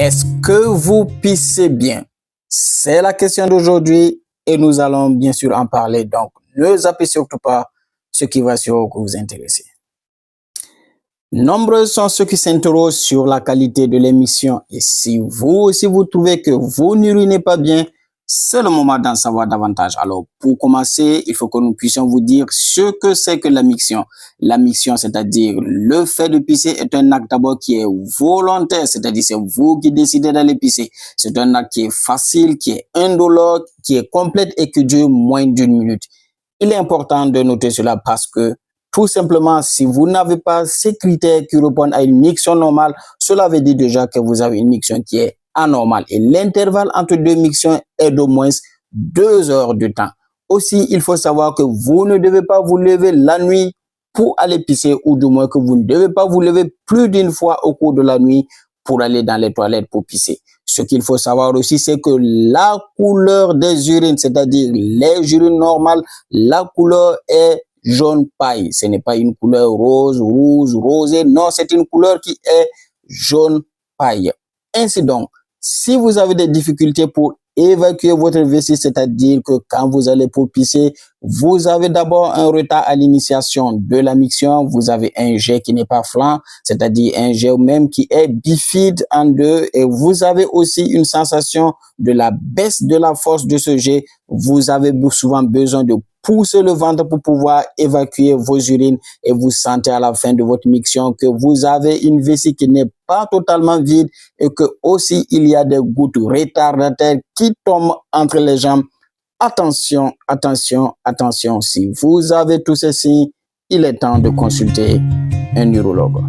Est-ce que vous pissez bien? C'est la question d'aujourd'hui et nous allons bien sûr en parler. Donc, ne zappez surtout pas ce qui va sûrement vous intéresser. Nombreux sont ceux qui s'interrogent sur la qualité de l'émission et si vous trouvez que vous n'urinez pas bien, c'est le moment d'en savoir davantage. Alors, pour commencer, il faut que nous puissions vous dire ce que c'est que la miction. La miction, c'est-à-dire le fait de pisser, est un acte d'abord qui est volontaire, c'est-à-dire c'est vous qui décidez d'aller pisser. C'est un acte qui est facile, qui est indolore, qui est complète et qui dure moins d'une minute. Il est important de noter cela parce que tout simplement, si vous n'avez pas ces critères qui répondent à une miction normale, cela veut dire déjà que vous avez une miction qui est anormale. Et l'intervalle entre deux mictions est d'au moins 2 heures de temps. Aussi, il faut savoir que vous ne devez pas vous lever la nuit pour aller pisser ou du moins que vous ne devez pas vous lever plus d'une fois au cours de la nuit pour aller dans les toilettes pour pisser. Ce qu'il faut savoir aussi, c'est que la couleur des urines, c'est-à-dire les urines normales, la couleur est jaune paille. Ce n'est pas une couleur rose, rouge, rosée. Non, c'est une couleur qui est jaune paille. Ainsi donc, si vous avez des difficultés pour évacuer votre vessie, c'est-à-dire que quand vous allez pour pisser, vous avez d'abord un retard à l'initiation de la miction, vous avez un jet qui n'est pas flanc, c'est-à-dire un jet même qui est bifide en deux, et vous avez aussi une sensation de la baisse de la force de ce jet. Vous avez souvent besoin de pousser le ventre pour pouvoir évacuer vos urines et vous sentez à la fin de votre miction que vous avez une vessie qui n'est pas totalement vide et que aussi il y a des gouttes retardataires qui tombent entre les jambes. Attention, attention, attention. Si vous avez tous ces signes, il est temps de consulter un urologue.